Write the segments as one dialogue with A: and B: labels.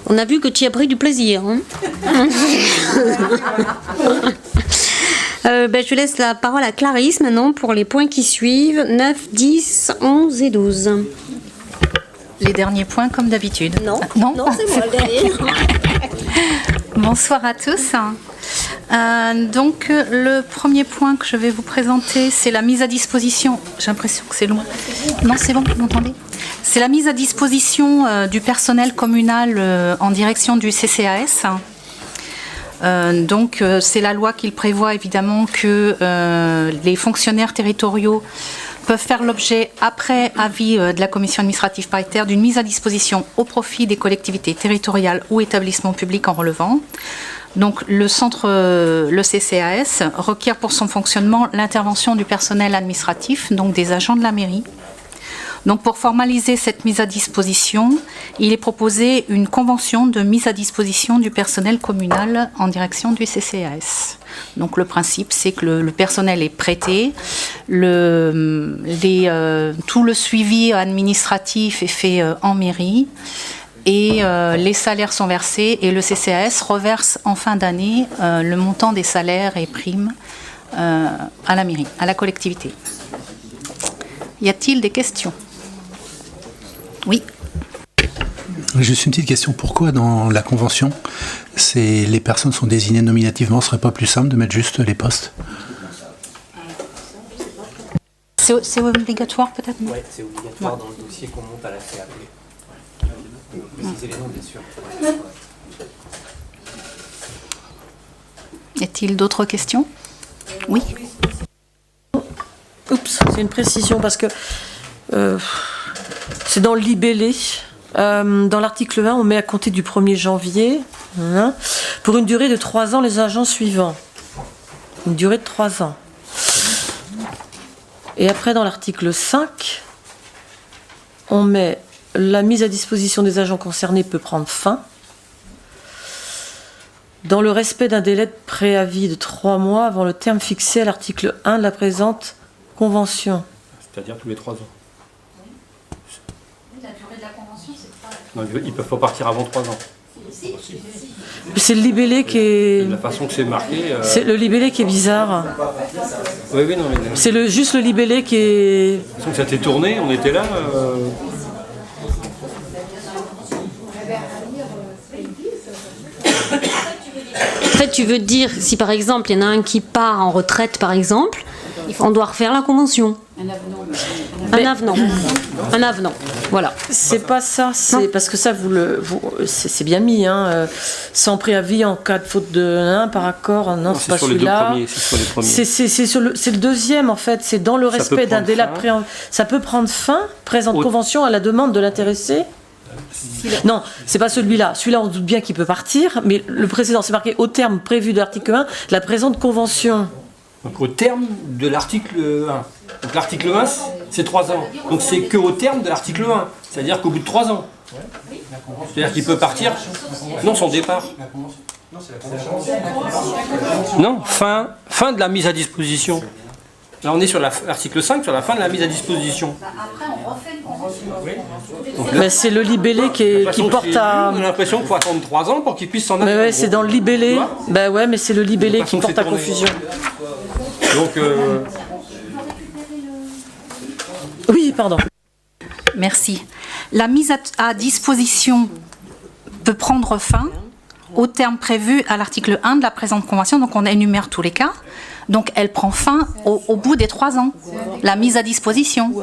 A: On a vu que tu y as pris du plaisir. Hein. Je laisse la parole à Clarisse maintenant pour les points qui suivent, 9, 10, 11 et 12.
B: Les derniers points comme d'habitude.
A: Non,
B: non,
A: c'est moi le dernier.
B: Bonsoir à tous. Donc le premier point que je vais vous présenter, c'est la mise à disposition. J'ai l'impression que c'est loin. Non, c'est bon, vous m'entendez ? C'est la mise à disposition du personnel communal en direction du CCAS. C'est la loi qui prévoit évidemment que les fonctionnaires territoriaux peuvent faire l'objet, après avis de la commission administrative paritaire, d'une mise à disposition au profit des collectivités territoriales ou établissements publics en relevant. Donc le CCAS requiert pour son fonctionnement l'intervention du personnel administratif, donc des agents de la mairie. Donc pour formaliser cette mise à disposition, il est proposé une convention de mise à disposition du personnel communal en direction du CCAS. Donc le principe, c'est que le personnel est prêté, tout le suivi administratif est fait en mairie et les salaires sont versés et le CCAS reverse en fin d'année le montant des salaires et primes à la mairie, à la collectivité. Y a-t-il des questions ? Oui.
C: Juste une petite question. Pourquoi dans la convention, les personnes sont désignées nominativement? Ce serait pas plus simple de mettre juste les postes?
B: C'est obligatoire peut-être?
D: Oui, c'est obligatoire dans le dossier qu'on monte à la CAP. Préciser les noms, bien sûr.
B: Y a-t-il d'autres questions? Oui.
E: Oups, c'est une précision parce que c'est dans le libellé. Dans l'article 1, on met à compter du 1er janvier, pour une durée de 3 ans, les agents suivants. Une durée de 3 ans. Et après, dans l'article 5, on met la mise à disposition des agents concernés peut prendre fin dans le respect d'un délai de préavis de 3 mois avant le terme fixé à l'article 1 de la présente convention.
F: C'est-à-dire tous les 3 ans.
B: La durée de la convention, c'est pas...
F: Non, ils ne peuvent pas partir avant 3 ans.
E: C'est le libellé qui est...
F: La façon que c'est marqué...
E: C'est le libellé qui est bizarre.
F: Oui, non, mais...
E: C'est juste le libellé qui est...
F: Donc ça t'est tourné, on était là...
A: En fait, tu veux dire, si par exemple, il y en a un qui part en retraite, par exemple, on doit refaire la convention. Un avenant. Voilà.
E: C'est pas ça, c'est parce que ça, c'est bien mis, sans préavis en cas de faute de par accord. Non, c'est pas celui-là. C'est le deuxième, en fait. C'est dans le respect d'un délai de préavis. Ça peut prendre fin, présente convention à la demande de l'intéressé. Non, c'est pas celui-là. Celui-là, on doute bien qu'il peut partir, mais le précédent, c'est marqué au terme prévu de l'article 1, la présente convention.
F: Donc au terme de l'article 1. Donc l'article 1, c'est 3 ans. Donc c'est qu'au terme de l'article 1. C'est-à-dire qu'au bout de 3 ans. C'est-à-dire qu'il peut partir. Non, son départ. Non, fin de la mise à disposition. Là, on est sur l'article 5, sur la fin de la mise à disposition.
B: Après, on refait une convention.
E: Mais c'est le libellé qui porte à...
F: On a l'impression qu'il faut attendre 3 ans pour qu'il puisse s'en aller.
E: Mais ouais, c'est dans le libellé. Bah ouais, mais c'est le libellé qui porte à confusion.
F: Donc...
E: Oui, pardon.
B: Merci. La mise à disposition peut prendre fin au terme prévu à l'article 1 de la présente convention. Donc on énumère tous les cas. Donc elle prend fin au bout des 3 ans. La mise à disposition.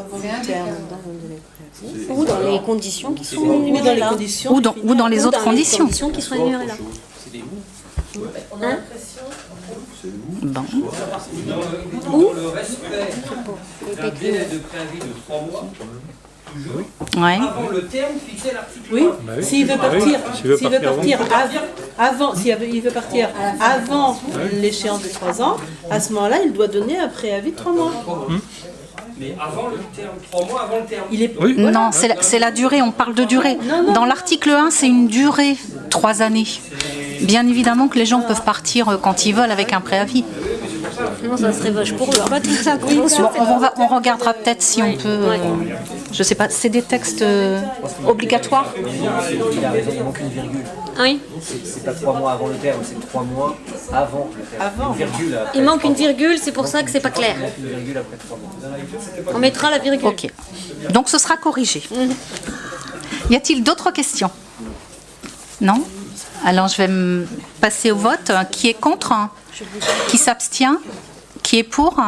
A: Ou dans les conditions qui sont énumérées là.
B: Ou dans les autres conditions.
A: Qui sont énumérées là.
B: Bon.
F: Dans le respect d'un délai de préavis de 3 mois, toujours, avant le terme fixé à l'article 1.
G: Oui, s'il veut partir avant l'échéance de 3 ans, à ce moment-là, il doit donner un préavis de 3 mois.
F: Mais avant le terme, 3 mois avant le terme.
B: Non, c'est la durée, on parle de durée. Dans l'article 1, c'est une durée, 3 années. Bien évidemment que les gens peuvent partir quand ils veulent avec un préavis.
A: Non, ça serait vache pour eux. Pas tout ça.
B: Bon, on regardera peut-être si on peut. Je sais pas, c'est des textes obligatoires.
D: Il a raison, il manque une virgule.
A: Ah oui.
D: C'est pas 3 mois avant le terme, c'est 3 mois avant le terme. Une virgule après
A: Il manque une virgule, c'est pour ça que c'est pas clair.
D: une virgule après 3 mois.
A: On mettra la virgule.
B: Ok. Donc ce sera corrigé. Y a-t-il d'autres questions? Non? Alors je vais passer au vote. Qui est contre? Qui s'abstient? Qui est pour?